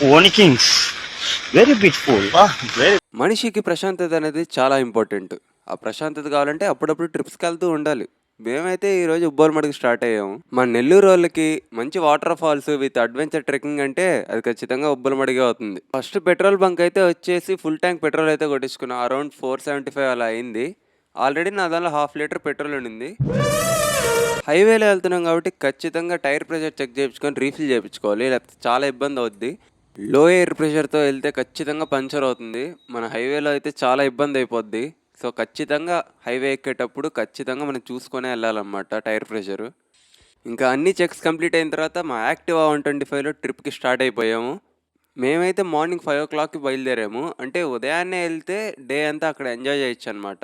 Onikings. Very beautiful. Very. మనిషికి ప్రశాంతత అనేది చాలా ఇంపార్టెంట్. ఆ ప్రశాంతత కావాలంటే అప్పుడప్పుడు ట్రిప్స్‌కి వెళ్తూ ఉండాలి. మేమైతే ఈరోజు ఉబ్బలమడుగు స్టార్ట్ అయ్యాము. మా నెల్లూరోళ్ళకి మంచి water falls with adventure trekking అంటే అది ఖచ్చితంగా ఉబ్బలమడుగే అవుతుంది. ఫస్ట్ పెట్రోల్ బంక్ అయితే వచ్చేసి ఫుల్ ట్యాంక్ పెట్రోల్ అయితే కొట్టించుకున్నా. అరౌండ్ 475 అలా అయింది. ఆల్రెడీ నా దాంట్లో హాఫ్ లీటర్ పెట్రోల్ ఉండింది. హైవేలో వెళ్తున్నాం కాబట్టి ఖచ్చితంగా టైర్ ప్రెషర్ చెక్ చేయించుకొని రీఫిల్ చేయించుకోవాలి, లేకపోతే చాలా ఇబ్బంది అవుద్ది. లో ఎయిర్ ప్రెషర్తో వెళ్తే ఖచ్చితంగా పంచర్ అవుతుంది. మన హైవేలో అయితే చాలా ఇబ్బంది అయిపోద్ది. సో ఖచ్చితంగా హైవే ఎక్కేటప్పుడు ఖచ్చితంగా మనం చూసుకొనే వెళ్ళాలన్నమాట టైర్ ప్రెషరు. ఇంకా అన్ని చెక్స్ కంప్లీట్ అయిన తర్వాత మా యాక్టివా 125లో ట్రిప్కి స్టార్ట్ అయిపోయాము. మేమైతే మార్నింగ్ 5 o'clockకి బయలుదేరాము. అంటే ఉదయాన్నే వెళ్తే డే అంతా అక్కడ ఎంజాయ్ చేయొచ్చు అనమాట.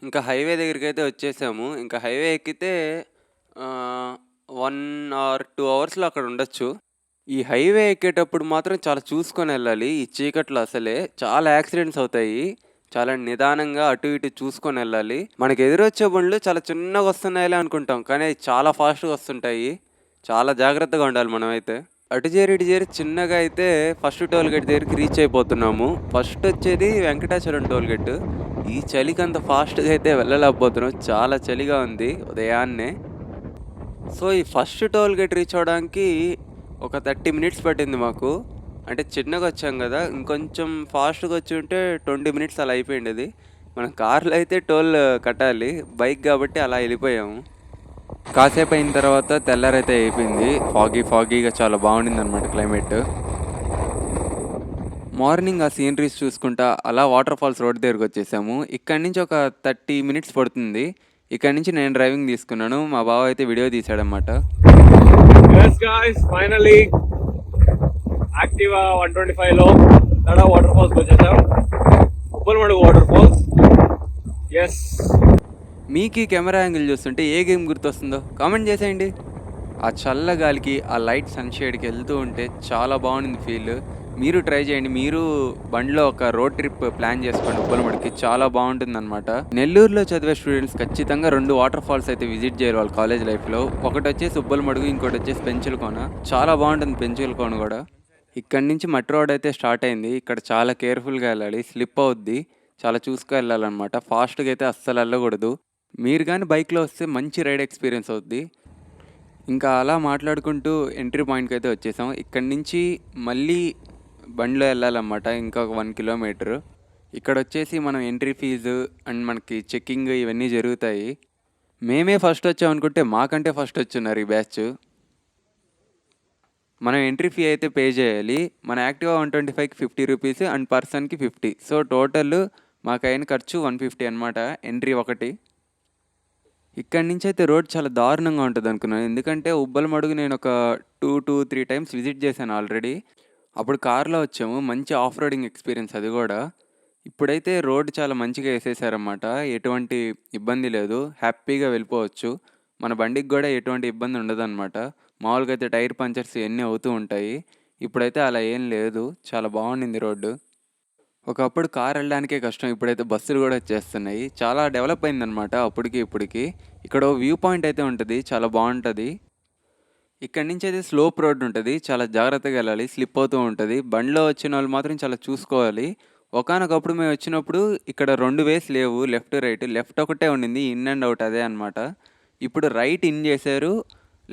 ఇంకా హైవే దగ్గరికి అయితే వచ్చేసాము. ఇంకా హైవే ఎక్కితే 1 or 2 అవర్స్లో అక్కడ ఉండొచ్చు. ఈ హైవే ఎక్కేటప్పుడు మాత్రం చాలా చూసుకొని వెళ్ళాలి. ఈ చీకట్లో అసలే చాలా యాక్సిడెంట్స్ అవుతాయి. చాలా నిదానంగా అటు ఇటు చూసుకొని వెళ్ళాలి. మనకి ఎదురొచ్చే బండ్లు చాలా చిన్నగా వస్తున్నాయిలే అనుకుంటాం, కానీ అవి చాలా ఫాస్ట్గా వస్తుంటాయి. చాలా జాగ్రత్తగా ఉండాలి మనమైతే. అటు చేరి ఇటు చేరి చిన్నగా అయితే ఫస్ట్ టోల్ గేట్ దగ్గరికి రీచ్ అయిపోతున్నాము. ఫస్ట్ వచ్చేది వెంకటాచలం టోల్ గేట్. ఈ చలికి అంత ఫాస్ట్గా అయితే వెళ్ళలేకపోతున్నాం, చాలా చలిగా ఉంది ఉదయాన్నే. సో ఈ ఫస్ట్ టోల్ గేట్ రీచ్ అవ్వడానికి ఒక 30 minutes పట్టింది మాకు. అంటే చిన్నగా వచ్చాం కదా, ఇంకొంచెం ఫాస్ట్గా వచ్చి ఉంటే 20 minutes అలా అయిపోయింది. మనం కార్లో అయితే టోల్ కట్టాలి, బైక్ కాబట్టి అలా వెళ్ళిపోయాము. కాసేపు అయిన తర్వాత తెల్లారైతే అయిపోయింది. ఫాగీగా చాలా బాగుండింది అనమాట క్లైమేట్. మార్నింగ్ ఆ సీనరీస్ చూసుకుంటా అలా వాటర్ ఫాల్స్ రోడ్ దగ్గరికి వచ్చేసాము. ఇక్కడి నుంచి ఒక 30 minutes పడుతుంది. ఇక్కడ నుంచి నేను డ్రైవింగ్ తీసుకున్నాను, మా బావ అయితే వీడియో తీసాడనమాట. Yes guys, finally Activa 125లో తడ వాటర్ ఫాల్స్ వచ్చేసాం. Ubbalamadugu water falls. ఎస్, మీకు ఈ కెమెరా యాంగిల్ చూస్తుంటే ఏ గేమ్ గుర్తొస్తుందో కామెంట్ చేసేయండి. ఆ చల్ల గాలికి ఆ లైట్ సన్షేడ్కి వెళ్తూ ఉంటే చాలా బాగుంది ఫీల్. మీరు ట్రై చేయండి. మీరు బండిలో ఒక రోడ్ ట్రిప్ ప్లాన్ చేసుకోండి ఉబ్బలమడుగుకి, చాలా బాగుంటుంది అనమాట. నెల్లూరులో చదివే స్టూడెంట్స్ ఖచ్చితంగా 2 వాటర్ ఫాల్స్ అయితే విజిట్ చేయాలి వాళ్ళ కాలేజ్ లైఫ్లో. ఒకటి వచ్చేసి ఉబ్బలమడుగు, ఇంకోటి వచ్చేసి పెంచులకోన. చాలా బాగుంటుంది పెంచులకోన కూడా. ఇక్కడ నుంచి మట్టి రోడ్ అయితే స్టార్ట్ అయింది. ఇక్కడ చాలా కేర్ఫుల్గా వెళ్ళాలి, స్లిప్ అవుద్ది, చాలా చూసుకు వెళ్ళాలన్నమాట. ఫాస్ట్గా అయితే అస్సలు వెళ్ళకూడదు. మీరు కానీ బైక్లో వస్తే మంచి రైడ్ ఎక్స్పీరియన్స్ అవుద్ది. ఇంకా అలా మాట్లాడుకుంటూ ఎంట్రీ పాయింట్కి అయితే వచ్చేసాం. ఇక్కడి నుంచి మళ్ళీ బండిలో వెళ్ళాలన్నమాట, ఇంకా ఒక 1 kilometer. ఇక్కడ వచ్చేసి మనం ఎంట్రీ ఫీజు అండ్ మనకి చెక్కింగ్ ఇవన్నీ జరుగుతాయి. మేమే ఫస్ట్ వచ్చాం అనుకుంటే మాకంటే ఫస్ట్ వచ్చున్నారు ఈ బ్యాచ్. మనం ఎంట్రీ ఫీ అయితే పే చేయాలి. మన యాక్టివా 125కి 50 రూపీస్ అండ్ పర్సన్కి 50. సో టోటల్ మాకైన ఖర్చు 150 అనమాట ఎంట్రీ ఒకటి. ఇక్కడి నుంచి అయితే రోడ్ చాలా దారుణంగా ఉంటుంది అనుకున్నాను, ఎందుకంటే ఉబ్బలమడుగు నేను ఒక 2 to 3 times విజిట్ చేశాను ఆల్రెడీ. అప్పుడు కార్లో వచ్చాము, మంచి ఆఫ్ రోడింగ్ ఎక్స్పీరియన్స్ అది కూడా. ఇప్పుడైతే రోడ్ చాలా మంచిగా వేసేసారన్నమాట, ఎటువంటి ఇబ్బంది లేదు, హ్యాపీగా వెళ్ళిపోవచ్చు. మన బండికి కూడా ఎటువంటి ఇబ్బంది ఉండదన్నమాట. మామూలుగా అయితే టైర్ పంచర్స్ ఇవన్నీ అవుతూ ఉంటాయి, ఇప్పుడైతే అలా ఏం లేదు, చాలా బాగుండింది రోడ్డు. ఒకప్పుడు కార్ వెళ్ళడానికే కష్టం, ఇప్పుడైతే బస్సులు కూడా వచ్చేస్తున్నాయి. చాలా డెవలప్ అయిందనమాట అప్పటికి ఇప్పటికి. ఇక్కడ వ్యూ పాయింట్ అయితే ఉంటుంది, చాలా బాగుంటుంది. ఇక్కడి నుంచి అయితే స్లోప్ రోడ్ ఉంటుంది, చాలా జాగ్రత్తగా వెళ్ళాలి, స్లిప్ అవుతూ ఉంటుంది. బండిలో వచ్చిన వాళ్ళు మాత్రం చాలా చూసుకోవాలి. ఒకానొకప్పుడు మేము వచ్చినప్పుడు ఇక్కడ 2 ways లేవు, లెఫ్ట్ రైట్. లెఫ్ట్ ఒకటే ఉండింది, ఇన్ అండ్ అవుట్ అదే అనమాట. ఇప్పుడు రైట్ ఇన్ చేశారు,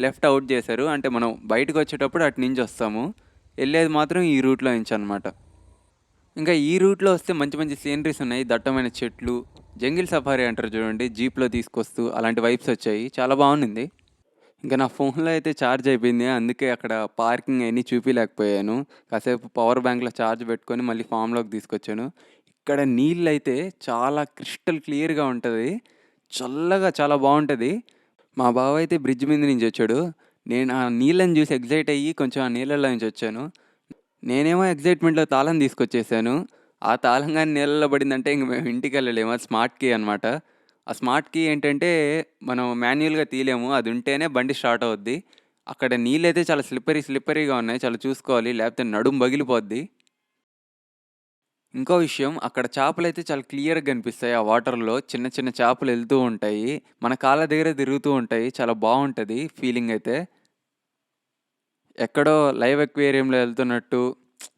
లెఫ్ట్ అవుట్ చేశారు. అంటే మనం బయటకు వచ్చేటప్పుడు అటు నుంచి వస్తాము, వెళ్ళేది మాత్రం ఈ రూట్లో నుంచి అనమాట. ఇంకా ఈ రూట్లో వస్తే మంచి మంచి సీనరీస్ ఉన్నాయి, దట్టమైన చెట్లు, జంగిల్ సఫారీ అంటారు చూడండి, జీప్లో తీసుకొస్తూ అలాంటి వైబ్స్ వచ్చాయి, చాలా బాగుంది. ఇంకా నా ఫోన్లో అయితే ఛార్జ్ అయిపోయింది, అందుకే అక్కడ పార్కింగ్ అన్నీ చూపించలేకపోయాను. కాసేపు పవర్ బ్యాంక్లో ఛార్జ్ పెట్టుకొని మళ్ళీ ఫామ్లోకి తీసుకొచ్చాను. ఇక్కడ నీళ్ళు అయితే చాలా క్రిస్టల్ క్లియర్గా ఉంటుంది, చల్లగా చాలా బాగుంటుంది. మా బావ అయితే బ్రిడ్జ్ మీద నుంచి వచ్చాడు, నేను ఆ నీళ్ళని చూసి ఎగ్జైట్ అయ్యి కొంచెం ఆ నీళ్ళల్లో నుంచి వచ్చాను. నేనేమో ఎగ్జైట్మెంట్లో తాళం తీసుకొచ్చేసాను. ఆ తాళం కానీ నీళ్ళలో పడిందంటే ఇంక మేము ఇంటికి వెళ్ళలేము, అది స్మార్ట్ కీ అనమాట. ఆ స్మార్ట్ కీ ఏంటంటే మనం మాన్యువల్గా తీయలేము, అది ఉంటేనే బండి స్టార్ట్ అవుద్ది. అక్కడ నీళ్ళైతే చాలా స్లిప్పరీగా ఉన్నాయి, చాలా చూసుకోవాలి, లేకపోతే నడుము పగిలిపోద్ది. ఇంకో విషయం, అక్కడ చేపలైతే చాలా క్లియర్గా కనిపిస్తాయి. ఆ వాటర్లో చిన్న చిన్న చేపలు వెళ్తూ ఉంటాయి, మన కాళ్ళ దగ్గర తిరుగుతూ ఉంటాయి, చాలా బాగుంటుంది ఫీలింగ్ అయితే. ఎక్కడో లైవ్ అక్వేరియంలో వెళ్తున్నట్టు,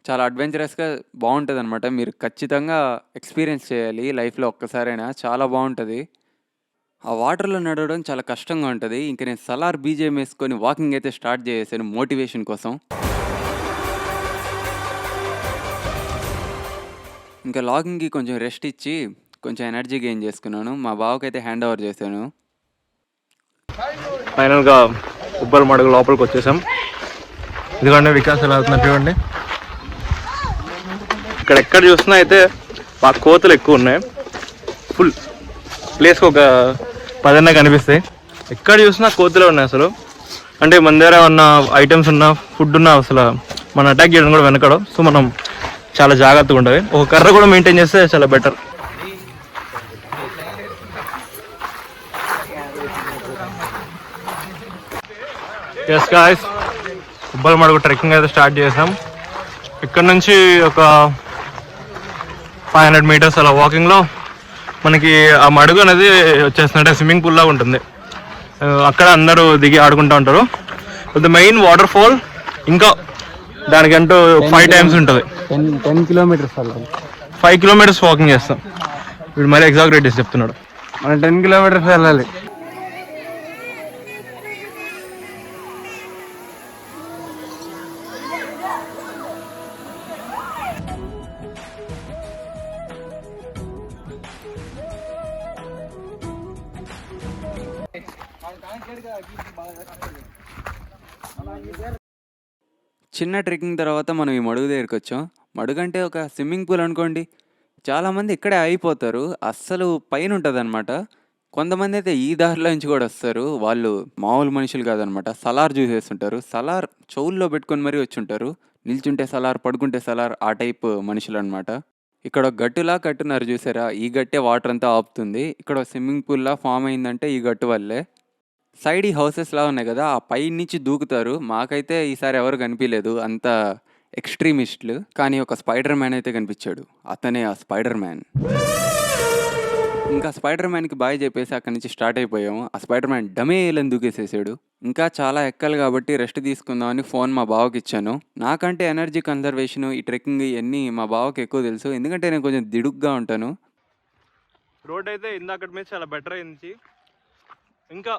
చాలా అడ్వెంచరస్‌గా బావుంటదనమాట. మీరు ఖచ్చితంగా ఎక్స్‌పీరియన్స్ చేయాలి లైఫ్‌లో ఒక్కసారైనా. చాలా బావుంటది. ఆ వాటర్‌లో నడవడం చాలా కష్టంగా ఉంటది. ఇంక నేను సలార్ బీజీఎం యేసుకొని వాకింగ్ అయితే స్టార్ట్ చేసేసాను మోటివేషన్ కోసం. ఇంకా లాగింగ్‌కి కొంచెం రెస్ట్ ఇచ్చి, కొంచెం ఎనర్జీ గెయిన్ చేసుకున్నాను. మా బావకైతే హ్యాండ్ ఓవర్ చేశాను. ఫైనల్గా ఉబ్బల మడుగు లోపలికి వచ్చేసాం. ఇదిగోండి వికాస్ ఎలా అవుతున్నారు చూడండి. ఇక్కడ ఎక్కడ చూసినా అయితే బాగా కోతులు ఎక్కువ ఉన్నాయి. ఫుల్ ప్లేస్కి ఒక 10 కనిపిస్తాయి. ఎక్కడ చూసినా కోతులే ఉన్నాయి అసలు. అంటే మన దగ్గర ఉన్న ఐటమ్స్ ఉన్న ఫుడ్ ఉన్న అసలు మన అటాక్ చేయడం కూడా వెనకడం. సో మనం చాలా జాగ్రత్తగా ఉండాలి. ఒక కర్ర కూడా మెయింటైన్ చేస్తే చాలా బెటర్. ఎస్ గాయ్స్, ఉబ్బల మడుగు ట్రెక్కింగ్ అయితే స్టార్ట్ చేసాం. ఇక్కడ నుంచి ఒక 500 మీటర్స్ అలా వాకింగ్లో మనకి ఆ మడుగు అనేది వచ్చేస్తుంటే స్విమ్మింగ్ పూల్ లాగా ఉంటుంది. అక్కడ అందరూ దిగి ఆడుకుంటూ ఉంటారు. ద మెయిన్ వాటర్ ఫాల్ ఇంకా దానికంటూ 5 times ఉంటుంది. 10 కిలోమీటర్స్ 5 kilometers వాకింగ్ చేస్తాం. వీడు మరీ ఎగ్జాగరేట్ చెప్తున్నాడు. మనం 10 కిలోమీటర్స్ వెళ్ళాలి. చిన్న ట్రెక్కింగ్ తర్వాత మనం ఈ మడుగు దగ్గరికి వచ్చాం. మడుగు అంటే ఒక స్విమ్మింగ్ పూల్ అనుకోండి. చాలామంది ఇక్కడే అయిపోతారు. అస్సలు పైన ఉంటుందన్నమాట. కొంతమంది అయితే ఈ దారిలో నుంచి కూడా వస్తారు. వాళ్ళు మామూలు మనుషులు కాదనమాట. సలార్ చూసేస్తుంటారు. సలార్ చెవుల్లో పెట్టుకొని మరీ వచ్చుంటారు. నిల్చుంటే సలార్, పడుకుంటే సలార్ ఆ టైప్ మనుషులు అనమాట. ఇక్కడ ఒక గట్టులా కట్టున్నారు చూసారా? ఈ గట్టే వాటర్ అంతా ఆపుతుంది. ఇక్కడ స్విమ్మింగ్ పూల్లా ఫామ్ అయిందంటే ఈ గట్టు వల్లే. సైడ్ ఈ హౌసెస్‌లా ఉన్నాయి గదా! ఆ పైనుంచి దూకుతారు. మాకైతే ఈసారి ఎవరు కనిపియలేదు. అంతా ఎక్స్‌ట్రీమిస్టులు. కానీ ఒక స్పైడర్ మ్యాన్ అయితే కనిపిచ్చాడు. అతనే ఆ స్పైడర్ మ్యాన్. ఇంకా స్పైడర్ మ్యాన్‌కి బాయ్ చెప్పేసి అక్కడి నుంచి స్టార్ట్ అయిపోయాము. ఆ స్పైడర్ మ్యాన్ డమేలని దూకేసేసాడు. ఇంకా చాలా ఎక్కాలి కాబట్టి రెస్ట్ తీసుకుందామని ఫోన్ మా బావకిచ్చాను. నాకంటే ఎనర్జీ కన్జర్వేషన్, ఈ ట్రెక్కింగ్ ఇయన్నీ మా బావకి ఎక్కువ తెలుసు. ఎందుకంటే నేను కొంచెం దిడుగ్గా ఉంటాను. రోడ్ అయితే ఇందాకటి మీద చాలా బెటర్ అయింది. ఇంకా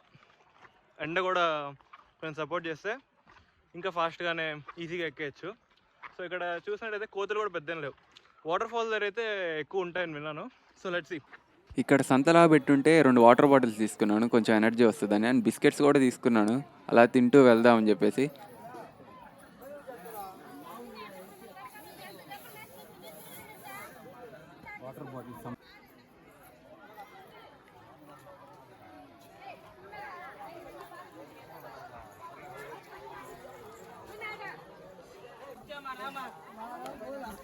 ఎండ కూడా కొంచెం సపోర్ట్ చేస్తే ఇంకా ఫాస్ట్గానే ఈజీగా ఎక్కేయచ్చు. సో ఇక్కడ చూసినట్టయితే కోతులు కూడా పెద్దగా లేవు. వాటర్ ఫాల్ దగ్గర అయితే ఎక్కువ ఉంటాయని విన్నాను. So let's see. ఇక్కడ సంతలా పెట్టుంటే 2 వాటర్ బాటిల్స్ తీసుకున్నాను. కొంచెం ఎనర్జీ వస్తదని. అండ్ బిస్కెట్స్ కూడా తీసుకున్నాను. అలా తింటూ వెళ్దామని చెప్పేసి.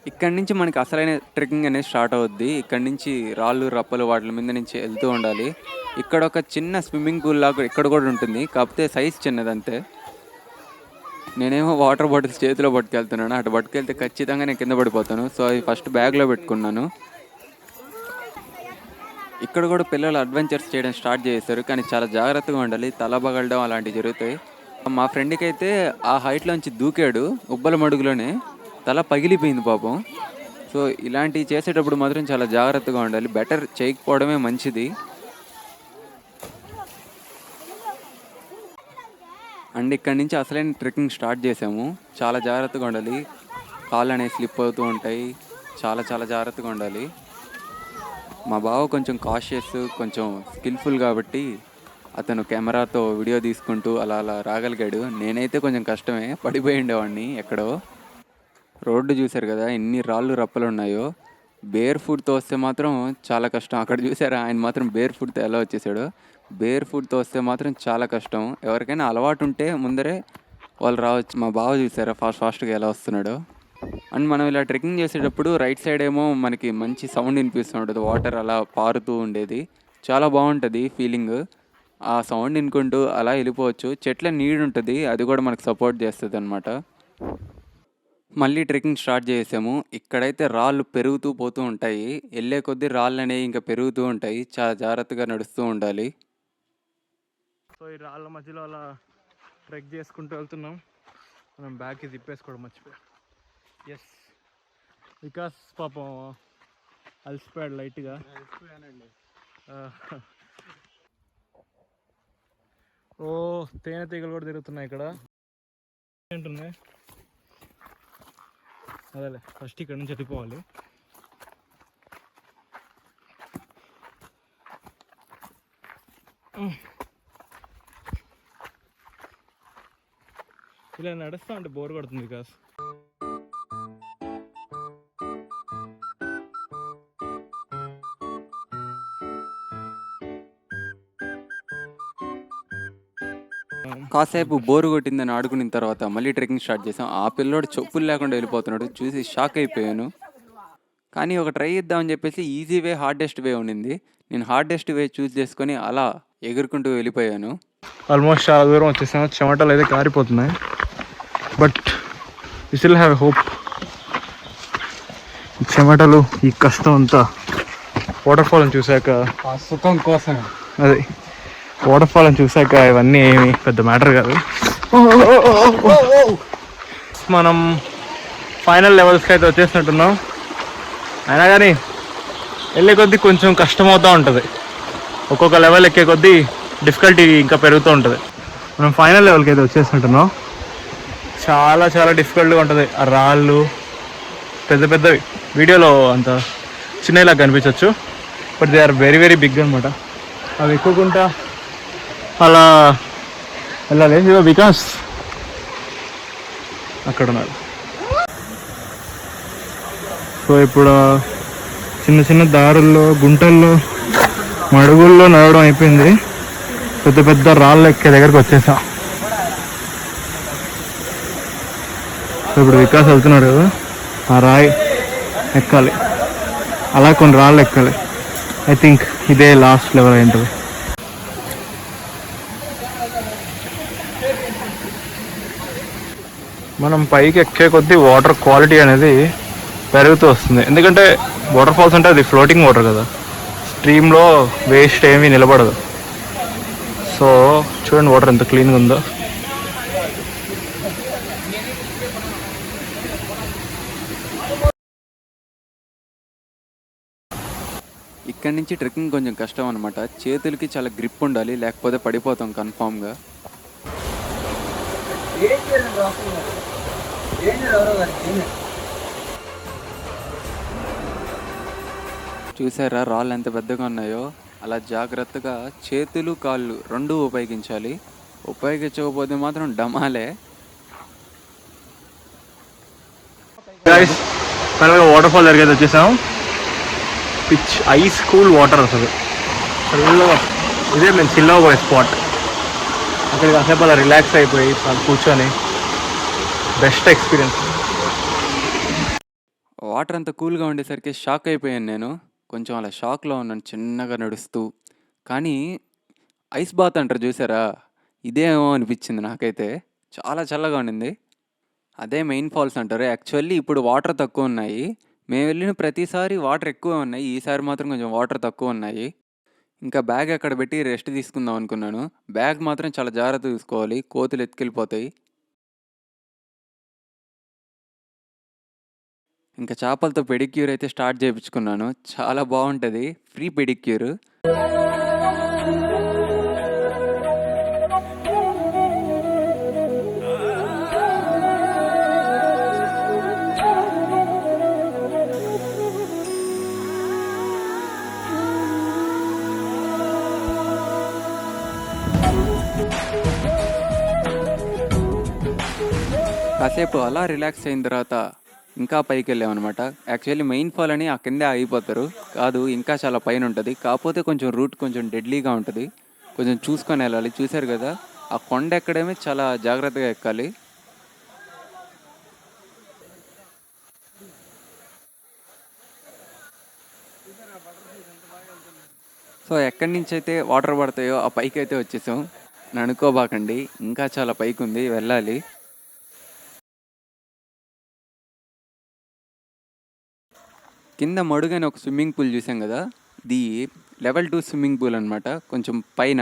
ఇక్కడి నుంచి మనకి అసలైన ట్రెక్కింగ్ అనేది స్టార్ట్ అవుద్ది. ఇక్కడి నుంచి రాళ్ళు, రప్పలు వాటి మీద నుంచి వెళ్తూ ఉండాలి. ఇక్కడ ఒక చిన్న స్విమ్మింగ్ పూల్ లాగా ఇక్కడ కూడా ఉంటుంది. కాకపోతే సైజ్ చిన్నదంతే. నేనేమో వాటర్ బాటిల్స్ చేతిలో పట్టుకెళ్తున్నాను. అటు పట్టుకెళ్తే ఖచ్చితంగా నేను కింద పడిపోతాను. సో అవి ఫస్ట్ బ్యాగ్లో పెట్టుకున్నాను. ఇక్కడ కూడా పిల్లలు అడ్వెంచర్స్ చేయడం స్టార్ట్ చేశారు. కానీ చాలా జాగ్రత్తగా ఉండాలి. తల పగలడం అలాంటివి జరుగుతాయి. మా ఫ్రెండ్కి అయితే ఆ హైట్లోంచి దూకాడు. ఉబ్బల మడుగులోనే తల పగిలిపోయింది పాపం. సో ఇలాంటివి చేసేటప్పుడు మాత్రం చాలా జాగ్రత్తగా ఉండాలి. బెటర్ చేయకపోవడమే మంచిది. అండ్ ఇక్కడి నుంచి అసలైన ట్రెక్కింగ్ స్టార్ట్ చేసాము. చాలా జాగ్రత్తగా ఉండాలి. కాళ్ళు అనేవి స్లిప్ అవుతూ ఉంటాయి. చాలా చాలా జాగ్రత్తగా ఉండాలి. మా బావ కొంచెం కాషియస్, కొంచెం స్కిల్ఫుల్ కాబట్టి అతను కెమెరాతో వీడియో తీసుకుంటూ అలా అలా రాగలిగాడు. నేనైతే కొంచెం కష్టమే, పడిపోయి ఉండేవాడిని ఎక్కడో. రోడ్డు చూశారు కదా ఎన్ని రాళ్ళు రప్పలు ఉన్నాయో. బేర్ ఫుట్తో వస్తే మాత్రం చాలా కష్టం. అక్కడ చూసారా ఆయన మాత్రం బేర్ ఫుట్తో ఎలా వచ్చేసాడో. బేర్ ఫుట్తో వస్తే మాత్రం చాలా కష్టం. ఎవరికైనా అలవాటు ఉంటే ముందరే వాళ్ళు రావచ్చు. మా బావ చూసారా ఫాస్ట్గా ఎలా వస్తున్నాడో. అండ్ మనం ఇలా ట్రెక్కింగ్ చేసేటప్పుడు రైట్ సైడ్ ఏమో మనకి మంచి సౌండ్ వినిపిస్తూ ఉంటుంది. వాటర్ అలా పారుతూ ఉండేది. చాలా బాగుంటుంది ఫీలింగ్. ఆ సౌండ్ వినుకుంటూ అలా వెళ్ళిపోవచ్చు. చెట్ల నీడ ఉంటుంది, అది కూడా మనకు సపోర్ట్ చేస్తుంది అనమాట. మళ్ళీ ట్రెక్కింగ్ స్టార్ట్ చేసాము. ఇక్కడైతే రాళ్ళు పెరుగుతూ పోతూ ఉంటాయి. వెళ్ళే కొద్దీ రాళ్ళు అనేవి ఇంకా పెరుగుతూ ఉంటాయి. చాలా జాగ్రత్తగా నడుస్తూ ఉండాలి. సో ఈ రాళ్ళ మధ్యలో అలా ట్రెక్ చేసుకుంటూ వెళ్తున్నాం. మనం బ్యాగ్కి తిప్పేసుకోవడం మర్చిపోయాం. ఎస్ వికాస్ పాపం అలసిపోయాడు లైట్గా. ఓ తేనెటీగలు కూడా తిరుగుతున్నాయి ఇక్కడ. ఏంటున్నాయి అదేలే, ఫస్ట్ ఇక్కడ నుంచి ఎత్తిపోవాలి. ఇలా నడుస్తా అంటే బోర్ కొడుతుంది వికాస్. కాసేపు బోరు కొట్టిందని ఆడుకున్న తర్వాత మళ్ళీ ట్రెక్కింగ్ స్టార్ట్ చేసాం. ఆ పిల్లోడు చెప్పులు లేకుండా వెళ్ళిపోతున్నాడు, చూసి షాక్ అయిపోయాను. కానీ ఒక ట్రై ఇద్దామని చెప్పేసి ఈజీ వే హార్డెస్ట్ వే ఉండింది. నేను హార్డెస్ట్ వే చూస్ చేసుకొని అలా ఎగురుకుంటూ వెళ్ళిపోయాను. ఆల్మోస్ట్ చాలా దూరం వచ్చేసాము. చెమటలు అయితే కారిపోతున్నాయి, but we still have hope. ఈ చెమటలు, ఈ కష్టం అంతా వాటర్ ఫాల్ని చూశాక, సుఖం కోసం అదే వాటర్ ఫాల్ని చూశాక ఇవన్నీ ఏమి పెద్ద మ్యాటర్ కాదు. మనం ఫైనల్ లెవెల్స్కి అయితే వచ్చేసినట్టున్నాం. అయినా కానీ వెళ్ళే కొద్దీ కొంచెం కష్టం అవుతూ ఉంటుంది. ఒక్కొక్క లెవెల్ ఎక్కే కొద్దీ డిఫికల్టీ ఇంకా పెరుగుతూ ఉంటుంది. మనం ఫైనల్ లెవెల్కి అయితే వచ్చేసినట్టున్నాం. చాలా చాలా డిఫికల్ట్గా ఉంటుంది. ఆ రాళ్ళు పెద్ద పెద్దవి, వీడియోలో అంత చిన్నలా కనిపించవచ్చు, but they are very very big అనమాట. అవి ఎక్కువకుంటా అలా వెళ్ళాలి. వికాస్ అక్కడ ఉన్నారు. సో ఇప్పుడు చిన్న చిన్న దారుల్లో, గుంటల్లో, మడుగుల్లో నడవడం అయిపోయింది. పెద్ద పెద్ద రాళ్ళు ఎక్కే దగ్గరకు వచ్చేసాం. ఇప్పుడు వికాస్ వెళ్తున్నాడు కదా, ఆ రాయి ఎక్కాలి, అలా కొన్ని రాళ్ళు ఎక్కాలి. ఐ థింక్ ఇదే లాస్ట్ లెవెల్ అయింటుంది. మనం పైకి ఎక్కే కొద్దీ వాటర్ క్వాలిటీ అనేది పెరుగుతూ వస్తుంది. ఎందుకంటే వాటర్ ఫాల్స్ అంటే అది ఫ్లోటింగ్ వాటర్ కదా, స్ట్రీమ్లో వేస్ట్ ఏమీ నిలబడదు. సో చూడండి వాటర్ ఎంత క్లీన్గా ఉందో. ఇక్కడ నుంచి ట్రెక్కింగ్ కొంచెం కష్టం అనమాట. చేతులకి చాలా గ్రిప్ ఉండాలి, లేకపోతే పడిపోతాం కన్ఫామ్గా. చూసారా రాళ్ళు ఎంత పెద్దగా ఉన్నాయో? అలా జాగ్రత్తగా చేతులు కాళ్ళు రెండూ ఉపయోగించాలి. ఉపయోగించకపోతే మాత్రం డమాలే. ఫైనల్గా వాటర్ ఫాల్ దగ్గర వచ్చేసాం. పిచ్ ఐస్ కూల్ వాటర్, అసలు చల్లగా. ఇదే మేము చిల్లగా పోయే స్పాట్. అక్కడికి కాసేపు అలా రిలాక్స్ అయిపోయి కూర్చొని బెస్ట్ ఎక్స్పీరియన్స్. వాటర్ అంత కూల్గా ఉండేసరికి షాక్ అయిపోయాను నేను. కొంచెం అలా షాక్లో ఉన్నాను చిన్నగా నడుస్తూ. కానీ ఐస్ బాత్ అంటారు చూసారా, ఇదేమో అనిపించింది నాకైతే. చాలా చల్లగా ఉండింది. అదే మెయిన్ ఫాల్స్ అంటారు. యాక్చువల్లీ ఇప్పుడు వాటర్ తక్కువ ఉన్నాయి. మేము వెళ్ళిన ప్రతిసారి వాటర్ ఎక్కువ ఉన్నాయి, ఈసారి మాత్రం కొంచెం వాటర్ తక్కువ ఉన్నాయి. ఇంకా బ్యాగ్ అక్కడ పెట్టి రెస్ట్ తీసుకుందాం అనుకున్నాను. బ్యాగ్ మాత్రం చాలా జాగ్రత్త చూసుకోవాలి, కోతులు ఎత్తుకెళ్ళిపోతాయి. ఇంకా చేపలతో పెడిక్యూర్ అయితే స్టార్ట్ చేయించుకున్నాను. చాలా బాగుంటుంది, ఫ్రీ పెడిక్యూర్. కాసేపు అలా రిలాక్స్ అయిన తర్వాత ఇంకా పైకి వెళ్ళామన్నమాట. యాక్చువల్లీ మెయిన్ ఫాల్ అని ఆ కిందే ఆగిపోతారు, కాదు ఇంకా చాలా పైన ఉంటుంది. కాకపోతే కొంచెం రూట్ కొంచెం డెడ్లీగా ఉంటుంది, కొంచెం చూసుకొని వెళ్ళాలి. చూశారు కదా, ఆ కొండ ఎక్కడమే చాలా జాగ్రత్తగా ఎక్కాలి. సో ఎక్కడి నుంచి అయితే వాటర్ పడతాయో ఆ పైకి అయితే వచ్చేసాం. అనుకోబాకండి, ఇంకా చాలా పైకి ఉంది, వెళ్ళాలి. కింద మడుగైన ఒక స్విమ్మింగ్ పూల్ చూసాం కదా, ఇది లెవెల్ 2 స్విమ్మింగ్ పూల్ అనమాట. కొంచెం పైన,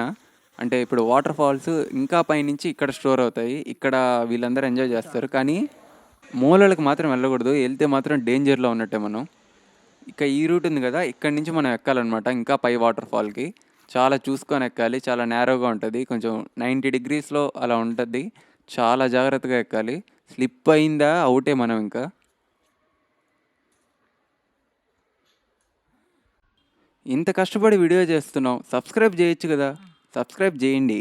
అంటే ఇప్పుడు వాటర్ ఫాల్స్ ఇంకా పైనుంచి ఇక్కడ స్టోర్ అవుతాయి. ఇక్కడ వీళ్ళందరూ ఎంజాయ్ చేస్తారు. కానీ మూలలకు మాత్రం వెళ్ళకూడదు, వెళ్తే మాత్రం డేంజర్లో ఉన్నట్టే మనం. ఇక ఈ రూట్ ఉంది కదా, ఇక్కడి నుంచి మనం ఎక్కాలన్నమాట ఇంకా పై వాటర్ ఫాల్కి. చాలా చూసుకొని ఎక్కాలి, చాలా నేరోగా ఉంటుంది, కొంచెం 90 డిగ్రీస్లో అలా ఉంటుంది. చాలా జాగ్రత్తగా ఎక్కాలి. స్లిప్ అయిందా అవుటే మనం ఇంకా. ఇంత కష్టపడి వీడియో చేస్తున్నాం, సబ్స్క్రైబ్ చేయొచ్చు కదా, సబ్స్క్రైబ్ చేయండి.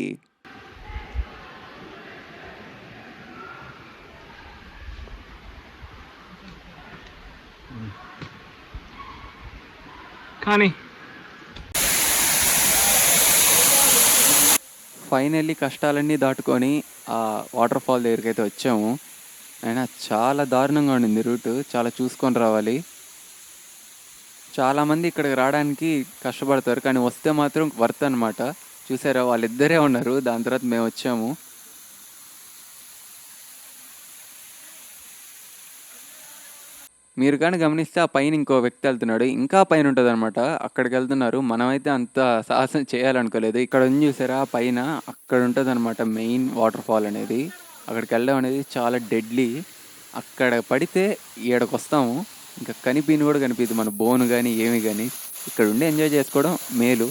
కానీ ఫైనల్లీ కష్టాలన్నీ దాటుకొని ఆ వాటర్ ఫాల్ దగ్గరికి అయితే వచ్చాము. అయినా చాలా దారుణంగా ఉండింది రూట్, చాలా చూసుకొని రావాలి. చాలామంది ఇక్కడికి రావడానికి కష్టపడతారు, కానీ వస్తే మాత్రం వర్త్ అనమాట. చూసారా, వాళ్ళిద్దరే ఉన్నారు, దాని తర్వాత మేము వచ్చాము. మీరు కానీ గమనిస్తే ఆ పైన ఇంకో వ్యక్తి వెళ్తున్నాడు, ఇంకా పైన ఉంటుంది అనమాట, అక్కడికి వెళ్తున్నారు. మనమైతే అంత సాహసం చేయాలనుకోలేదు. ఇక్కడ ఉంది చూసారా ఆ పైన, అక్కడ ఉంటుంది అనమాట మెయిన్ వాటర్ ఫాల్ అనేది. అక్కడికి వెళ్ళడం అనేది చాలా డెడ్లీ. అక్కడ పడితే ఈడకు వస్తాము, ఇంకా కనిపిని కూడా కనిపిదు మన బోను కానీ ఏమి కానీ. ఇక్కడ ఉండి ఎంజాయ్ చేసుకోవడం మేలు.